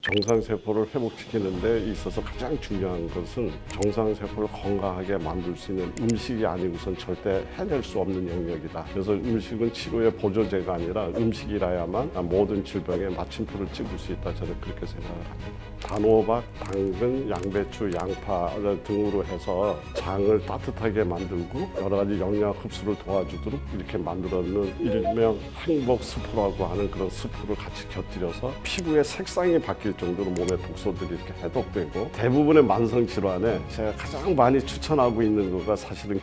정상세포를 회복시키는 데 있어서 가장 중요한 것은 정상세포를 건강하게 만들 수 있는 음식이 아니고선 절대 해낼 수 없는 영역이다. 그래서 음식은 치료의 보조제가 아니라 음식이라야만 모든 질병에 마침표를 찍을 수 있다. 저는 그렇게 생각을 합니다. 단호박, 당근, 양배추, 양파 등으로 해서 장을 따뜻하게 만들고 여러 가지 영양 흡수를 도와주도록 이렇게 만들었는 일명 행복 스프라고 하는 그런 스프를 같이 곁들여서 피부의 색상이 바뀔 정도로 몸의 독소들이 이렇게 해독되고, 대부분의 만성 질환에 제가 가장 많이 추천하고 있는 거가 사실은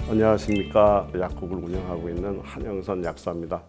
안녕하십니까. 약국을 운영하고 있는 한영선 약사입니다.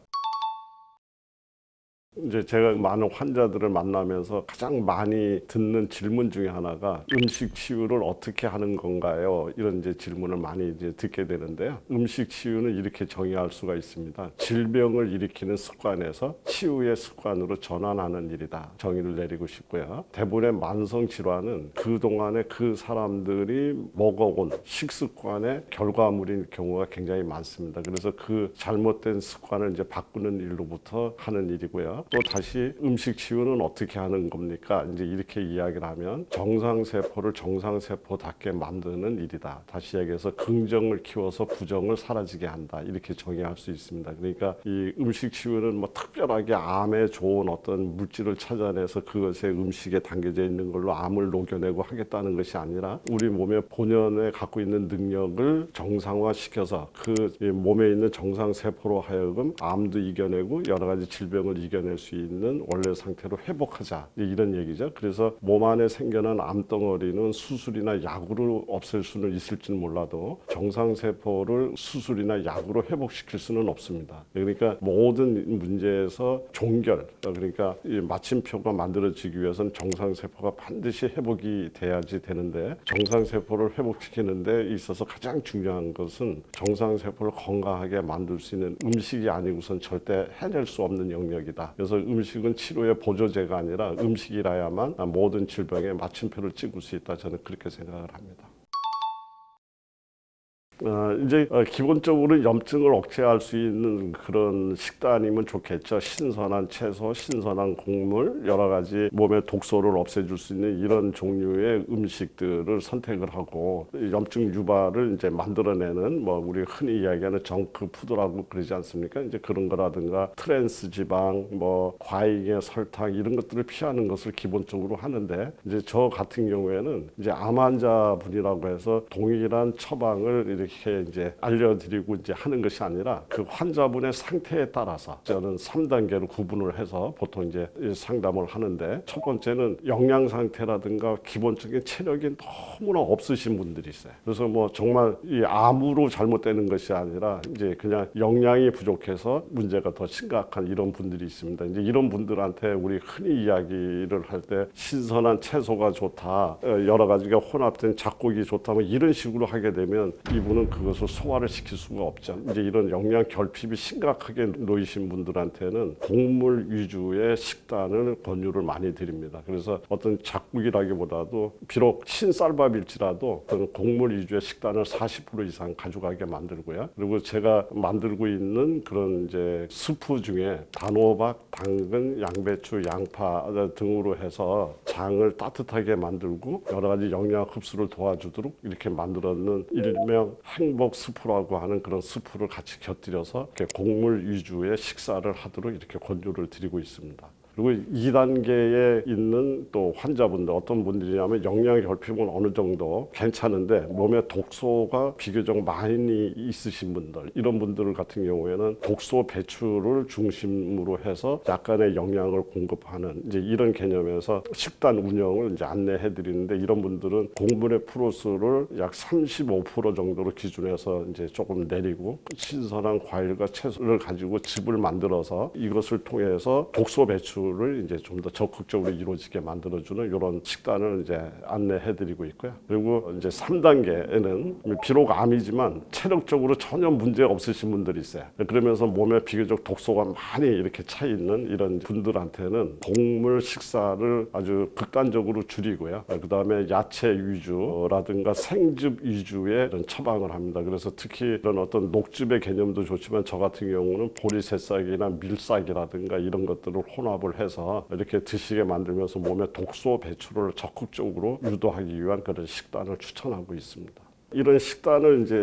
이제 제가 많은 환자들을 만나면서 가장 많이 듣는 질문 중에 하나가 음식 치유를 어떻게 하는 건가요? 이런 이제 질문을 많이 이제 듣게 되는데요. 음식 치유는 이렇게 정의할 수가 있습니다. 질병을 일으키는 습관에서 치유의 습관으로 전환하는 일이다. 정의를 내리고 싶고요. 대부분의 만성 질환은 그동안에 그 사람들이 먹어온 식습관의 결과물인 경우가 굉장히 많습니다. 그래서 그 잘못된 습관을 이제 바꾸는 일로부터 하는 일이고요. 또 다시 음식 치유는 어떻게 하는 겁니까? 이제 이렇게 이야기를 하면 정상세포를 정상세포답게 만드는 일이다. 다시 얘기해서 긍정을 키워서 부정을 사라지게 한다. 이렇게 정의할 수 있습니다. 그러니까 이 음식 치유는 뭐 특별하게 암에 좋은 어떤 물질을 찾아내서 그것에 음식에 담겨져 있는 걸로 암을 녹여내고 하겠다는 것이 아니라 우리 몸의 본연에 갖고 있는 능력을 정상화시켜서 그 몸에 있는 정상세포로 하여금 암도 이겨내고 여러 가지 질병을 이겨낼 수 있는 원래 상태로 회복하자, 이런 얘기죠. 그래서 몸 안에 생겨난 암덩어리는 수술이나 약으로 없앨 수는 있을지는 몰라도 정상세포를 수술이나 약으로 회복시킬 수는 없습니다. 그러니까 모든 문제에서 종결, 그러니까 이 마침표가 만들어지기 위해서는 정상세포가 반드시 회복이 돼야지 되는데, 정상세포를 회복시키는 데 있어서 가장 중요한 것은 정상세포를 건강하게 만들 수 있는 음식이 아니고선 절대 해낼 수 없는 영역이다. 그래서 음식은 치료의 보조제가 아니라 음식이라야만 모든 질병에 마침표를 찍을 수 있다. 저는 그렇게 생각을 합니다. 이제 기본적으로 염증을 억제할 수 있는 그런 식단이면 좋겠죠. 신선한 채소, 신선한 곡물, 여러 가지 몸의 독소를 없애줄 수 있는 이런 종류의 음식들을 선택을 하고, 염증 유발을 이제 만들어내는 뭐 우리 흔히 이야기하는 정크 푸드라고 그러지 않습니까? 이제 그런 거라든가 트랜스 지방, 뭐 과잉의 설탕, 이런 것들을 피하는 것을 기본적으로 하는데, 이제 저 같은 경우에는 이제 암 환자분이라고 해서 동일한 처방을 이렇게 이제 알려드리고 이제 하는 것이 아니라 그 환자분의 상태에 따라서 저는 3단계로 구분을 해서 보통 이제 상담을 하는데, 첫 번째는 영양 상태라든가 기본적인 체력이 너무나 없으신 분들이 있어요. 그래서 뭐 정말 이 암으로 잘못되는 것이 아니라 이제 그냥 영양이 부족해서 문제가 더 심각한 이런 분들이 있습니다. 이제 이런 분들한테 우리 흔히 이야기를 할 때 신선한 채소가 좋다, 여러 가지가 혼합된 잡곡이 좋다, 뭐 이런 식으로 하게 되면 이분은 그것을 소화를 시킬 수가 없죠. 이제 이런 영양 결핍이 심각하게 놓이신 분들한테는 곡물 위주의 식단을 권유를 많이 드립니다. 그래서 어떤 잡곡이라기보다도 비록 신쌀밥일지라도 그런 곡물 위주의 식단을 40% 이상 가져가게 만들고요. 그리고 제가 만들고 있는 그런 이제 스프 중에 단호박, 당근, 양배추, 양파 등으로 해서 장을 따뜻하게 만들고 여러 가지 영양 흡수를 도와주도록 이렇게 만들었는 일명 행복 스프라고 하는 그런 스프를 같이 곁들여서 이렇게 곡물 위주의 식사를 하도록 이렇게 권유를 드리고 있습니다. 그리고 2단계에 있는 또 환자분들, 어떤 분들이냐면 영양 결핍은 어느 정도 괜찮은데 몸에 독소가 비교적 많이 있으신 분들, 이런 분들 같은 경우에는 독소 배출을 중심으로 해서 약간의 영양을 공급하는 이제 이런 개념에서 식단 운영을 이제 안내해 드리는데, 이런 분들은 곡물의 프로스를 약 35% 정도로 기준해서 이제 조금 내리고 신선한 과일과 채소를 가지고 즙을 만들어서 이것을 통해서 독소 배출 를 이제 좀 더 적극적으로 이루어지게 만들어주는 이런 식단을 이제 안내해드리고 있고요. 그리고 이제 3단계에는 비록 암이지만 체력적으로 전혀 문제 없으신 분들이 있어요. 그러면서 몸에 비교적 독소가 많이 이렇게 차 있는 이런 분들한테는 곡물 식사를 아주 극단적으로 줄이고요. 그 다음에 야채 위주라든가 생즙 위주의 이런 처방을 합니다. 그래서 특히 이런 어떤 녹즙의 개념도 좋지만 저 같은 경우는 보리새싹이나 밀싹이라든가 이런 것들을 혼합을 조합을 해서 이렇게 드시게 만들면서 몸에 독소 배출을 적극적으로 유도하기 위한 그런 식단을 추천하고 있습니다. 이런 식단을 이제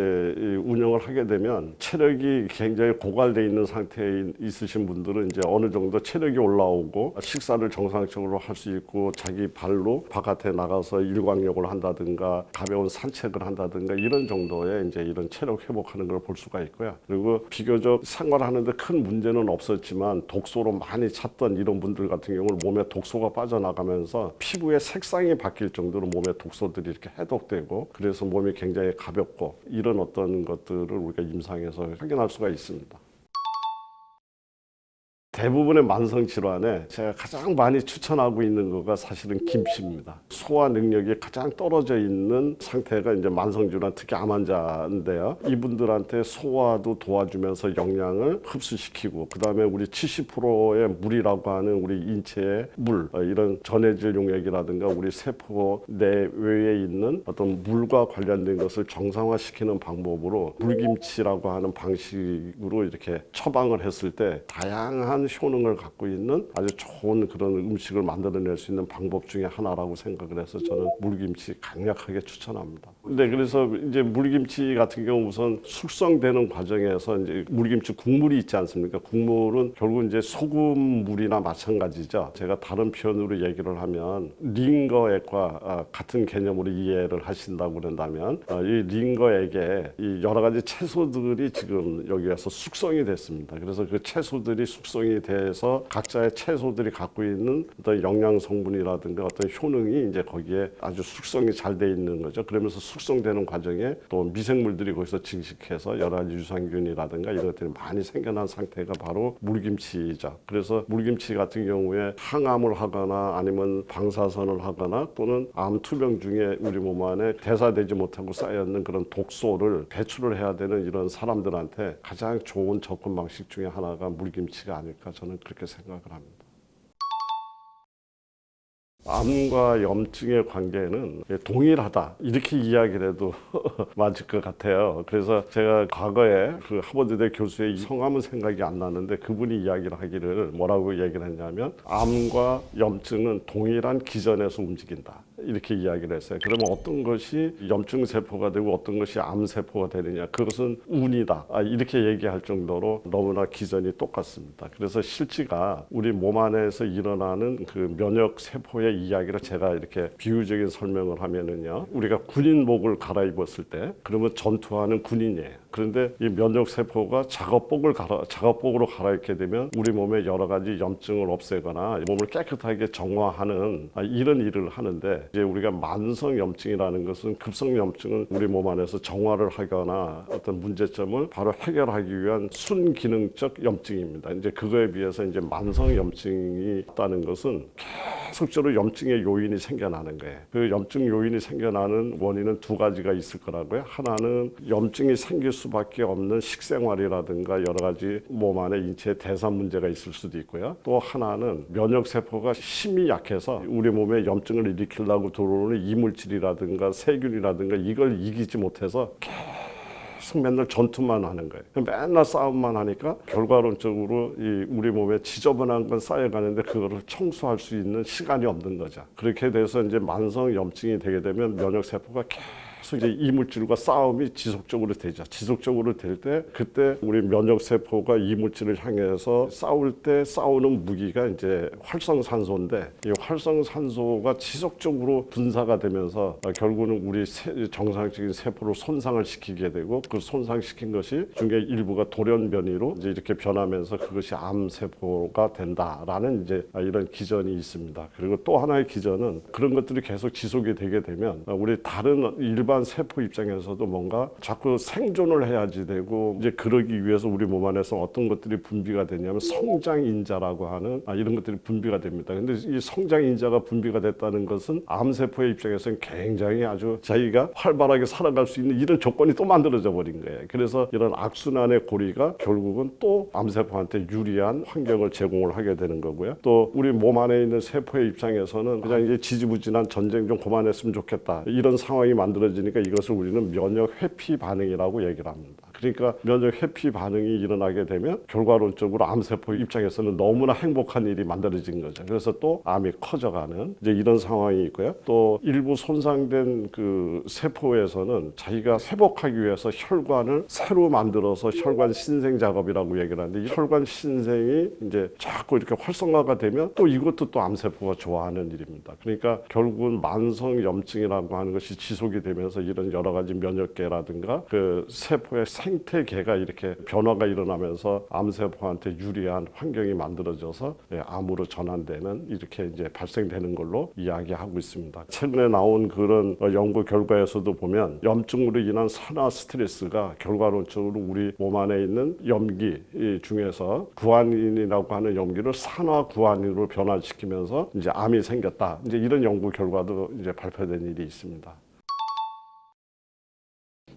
운영을 하게 되면 체력이 굉장히 고갈돼 있는 상태에 있으신 분들은 이제 어느 정도 체력이 올라오고 식사를 정상적으로 할 수 있고 자기 발로 바깥에 나가서 일광욕을 한다든가 가벼운 산책을 한다든가 이런 정도의 이제 이런 체력 회복하는 걸 볼 수가 있고요. 그리고 비교적 생활하는데 큰 문제는 없었지만 독소로 많이 찼던 이런 분들 같은 경우는 몸에 독소가 빠져나가면서 피부의 색상이 바뀔 정도로 몸에 독소들이 이렇게 해독되고 그래서 몸이 굉장히 가볍고 이런 어떤 것들을 우리가 임상에서 확인할 수가 있습니다. 대부분의 만성 질환에 제가 가장 많이 추천하고 있는 거가 사실은 김치입니다. 소화 능력이 가장 떨어져 있는 상태가 이제 만성 질환, 특히 암 환자인데요. 이분들한테 소화도 도와주면서 영양을 흡수시키고 그다음에 우리 70%의 물이라고 하는 우리 인체의 물, 이런 전해질 용액이라든가 우리 세포 내외에 있는 어떤 물과 관련된 것을 정상화시키는 방법으로 물김치라고 하는 방식으로 이렇게 처방을 했을 때 다양한 효능을 갖고 있는 아주 좋은 그런 음식을 만들어낼 수 있는 방법 중에 하나라고 생각을 해서 저는 물김치 강력하게 추천합니다. 근데 그래서 이제 물김치 같은 경우 우선 숙성되는 과정에서 이제 물김치 국물이 있지 않습니까? 국물은 결국 이제 소금물이나 마찬가지죠. 제가 다른 표현으로 얘기를 하면 링거액과 같은 개념으로 이해를 하신다고 그런다면 이 링거액에 이 여러 가지 채소들이 지금 여기에서 숙성이 됐습니다. 그래서 그 채소들이 숙성이 돼서 각자의 채소들이 갖고 있는 어떤 영양 성분이라든가 어떤 효능이 이제 거기에 아주 숙성이 잘 돼 있는 거죠. 그러면서 숙성되는 과정에 또 미생물들이 거기서 증식해서 여러 가지 유산균이라든가 이런 것들이 많이 생겨난 상태가 바로 물김치죠. 그래서 물김치 같은 경우에 항암을 하거나 아니면 방사선을 하거나 또는 암 투병 중에 우리 몸 안에 대사되지 못하고 쌓여있는 그런 독소를 배출을 해야 되는 이런 사람들한테 가장 좋은 접근 방식 중에 하나가 물김치가 아닐까 저는 그렇게 생각을 합니다. 암과 염증의 관계는 동일하다 이렇게 이야기를 해도 맞을 것 같아요. 그래서 제가 과거에 그 하버드대 교수의 성함은 생각이 안 나는데 그분이 이야기를 하기를 뭐라고 얘기를 했냐면 암과 염증은 동일한 기전에서 움직인다 이렇게 이야기를 했어요. 그러면 어떤 것이 염증 세포가 되고 어떤 것이 암 세포가 되느냐 그것은 운이다 이렇게 얘기할 정도로 너무나 기전이 똑같습니다. 그래서 실제가 우리 몸 안에서 일어나는 그 면역 세포의 이야기를 제가 이렇게 비유적인 설명을 하면은요, 우리가 군인복을 갈아입었을 때 그러면 전투하는 군인이에요. 그런데 이 면역 세포가 작업복으로 갈아입게 되면 우리 몸에 여러 가지 염증을 없애거나 몸을 깨끗하게 정화하는 이런 일을 하는데 이제 우리가 만성 염증이라는 것은 급성 염증은 우리 몸 안에서 정화를 하거나 어떤 문제점을 바로 해결하기 위한 순기능적 염증입니다. 이제 그거에 비해서 이제 만성 염증이 있다는 것은 계속적으로 염증의 요인이 생겨나는 거예요. 그 염증 요인이 생겨나는 원인은 두 가지가 있을 거라고요. 하나는 염증이 생길 수밖에 없는 식생활이라든가 여러 가지 몸 안에 인체 대사 문제가 있을 수도 있고요. 또 하나는 면역 세포가 힘이 약해서 우리 몸에 염증을 일으키려고 들어오는 이물질이라든가 세균이라든가 이걸 이기지 못해서 계속 맨날 전투만 하는 거예요. 맨날 싸움만 하니까 결과론적으로 이 우리 몸에 지저분한 건 쌓여가는데 그거를 청소할 수 있는 시간이 없는 거죠. 그렇게 돼서 이제 만성 염증이 되게 되면 면역 세포가 계속 이제 이물질과 싸움이 지속적으로 되죠. 지속적으로 될 때 그때 우리 면역 세포가 이물질을 향해서 싸울 때 싸우는 무기가 이제 활성산소인데 이 활성산소가 지속적으로 분사가 되면서 결국은 우리 정상적인 세포를 손상을 시키게 되고 그 손상시킨 것이 중에 일부가 돌연변이로 이제 이렇게 변하면서 그것이 암 세포가 된다라는 이제 이런 기전이 있습니다. 그리고 또 하나의 기전은 그런 것들이 계속 지속이 되게 되면 우리 다른 일반 세포 입장에서도 뭔가 자꾸 생존을 해야지 되고 이제 그러기 위해서 우리 몸 안에서 어떤 것들이 분비가 되냐면 성장인자라고 하는 이런 것들이 분비가 됩니다. 근데 이 성장인자가 분비가 됐다는 것은 암세포의 입장에서는 굉장히 아주 자기가 활발하게 살아갈 수 있는 이런 조건이 또 만들어져 버린 거예요. 그래서 이런 악순환의 고리가 결국은 또 암세포한테 유리한 환경을 제공을 하게 되는 거고요. 또 우리 몸 안에 있는 세포의 입장에서는 그냥 이제 지지부진한 전쟁 좀 그만했으면 좋겠다 이런 상황이 만들어지니까 이것을 우리는 면역 회피 반응이라고 얘기를 합니다. 그러니까 면역 회피 반응이 일어나게 되면 결과론적으로 암세포 입장에서는 너무나 행복한 일이 만들어진 거죠. 그래서 또 암이 커져가는 이제 이런 상황이 있고요. 또 일부 손상된 그 세포에서는 자기가 회복하기 위해서 혈관을 새로 만들어서 혈관 신생 작업이라고 얘기를 하는데, 이 혈관 신생이 이제 자꾸 이렇게 활성화가 되면 또 이것도 또 암세포가 좋아하는 일입니다. 그러니까 결국은 만성 염증이라고 하는 것이 지속이 되면서 이런 여러 가지 면역계라든가 그 세포의 생태계가 이렇게 변화가 일어나면서 암세포한테 유리한 환경이 만들어져서 암으로 전환되는, 이렇게 이제 발생되는 걸로 이야기하고 있습니다. 최근에 나온 그런 연구 결과에서도 보면 염증으로 인한 산화 스트레스가 결과론적으로 우리 몸 안에 있는 염기 중에서 구안인이라고 하는 염기를 산화 구안인으로 변화시키면서 이제 암이 생겼다. 이제 이런 연구 결과도 이제 발표된 일이 있습니다.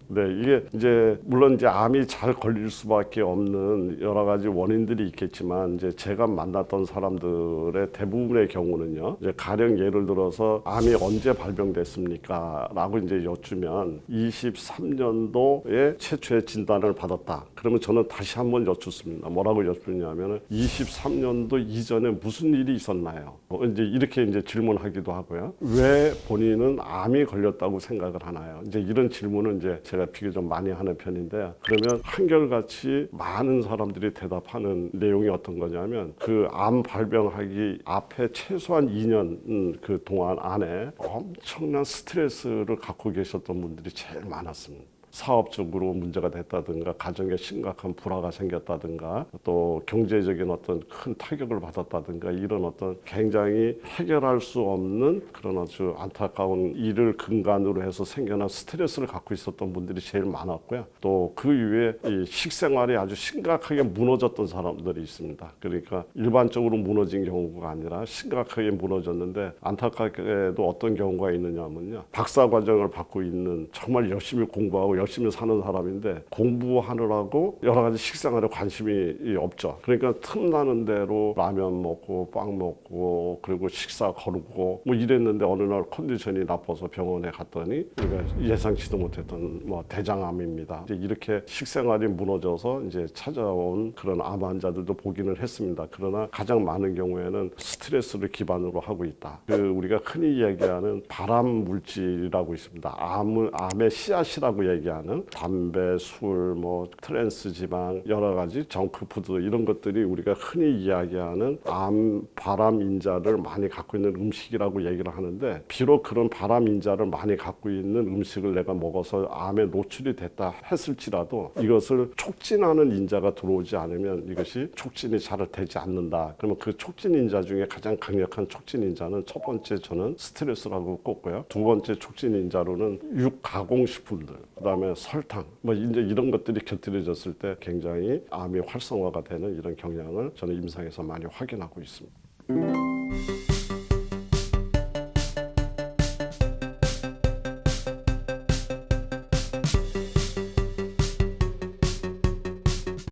네, 이게 이제 물론 이제 암이 잘 걸릴 수밖에 없는 여러 가지 원인들이 있겠지만, 이제 제가 만났던 사람들의 대부분의 경우는요, 이제 가령 예를 들어서 암이 언제 발병됐습니까? 라고 이제 여쭈면 23년도에 최초의 진단을 받았다. 그러면 저는 다시 한번 여쭙습니다. 뭐라고 여쭙냐면은 23년도 이전에 무슨 일이 있었나요? 이제 이렇게 이제 질문하기도 하고요. 왜 본인은 암이 걸렸다고 생각을 하나요? 이제 이런 질문은 이제 제가 비교적 많이 하는 편인데, 그러면 한결같이 많은 사람들이 대답하는 내용이 어떤 거냐면, 그 암 발병하기 앞에 최소한 2년 그 동안 안에 엄청난 스트레스를 갖고 계셨던 분들이 제일 많았습니다. 사업적으로 문제가 됐다든가, 가정에 심각한 불화가 생겼다든가, 또 경제적인 어떤 큰 타격을 받았다든가, 이런 어떤 굉장히 해결할 수 없는 그런 아주 안타까운 일을 근간으로 해서 생겨난 스트레스를 갖고 있었던 분들이 제일 많았고요. 또 그 이후에 이 식생활이 아주 심각하게 무너졌던 사람들이 있습니다. 그러니까 일반적으로 무너진 경우가 아니라 심각하게 무너졌는데, 안타깝게도 어떤 경우가 있느냐면요, 박사 과정을 받고 있는 정말 열심히 공부하고 열심히 사는 사람인데 공부하느라고 여러 가지 식생활에 관심이 없죠. 그러니까 틈나는 대로 라면 먹고 빵 먹고 그리고 식사 거르고 뭐 이랬는데, 어느 날 컨디션이 나빠서 병원에 갔더니 예상치도 못했던 뭐 대장암입니다. 이제 이렇게 식생활이 무너져서 이제 찾아온 그런 암 환자들도 보기는 했습니다. 그러나 가장 많은 경우에는 스트레스를 기반으로 하고 있다. 그 우리가 흔히 얘기하는 발암 물질이라고 있습니다. 암의 씨앗이라고 얘기하는 담배, 술, 뭐 트랜스 지방, 여러 가지 정크푸드, 이런 것들이 우리가 흔히 이야기하는 발암 인자를 많이 갖고 있는 음식이라고 얘기를 하는데, 비록 그런 발암 인자를 많이 갖고 있는 음식을 내가 먹어서 암에 노출이 됐다 했을지라도, 이것을 촉진하는 인자가 들어오지 않으면 이것이 촉진이 잘 되지 않는다. 그러면 그 촉진 인자 중에 가장 강력한 촉진 인자는 첫 번째 저는 스트레스라고 꼽고요. 두 번째 촉진 인자로는 육가공식품들, 그다음에 설탕, 뭐 이제 이런 것들이 곁들여졌을 때 굉장히 암이 활성화가 되는 이런 경향을 저는 임상에서 많이 확인하고 있습니다.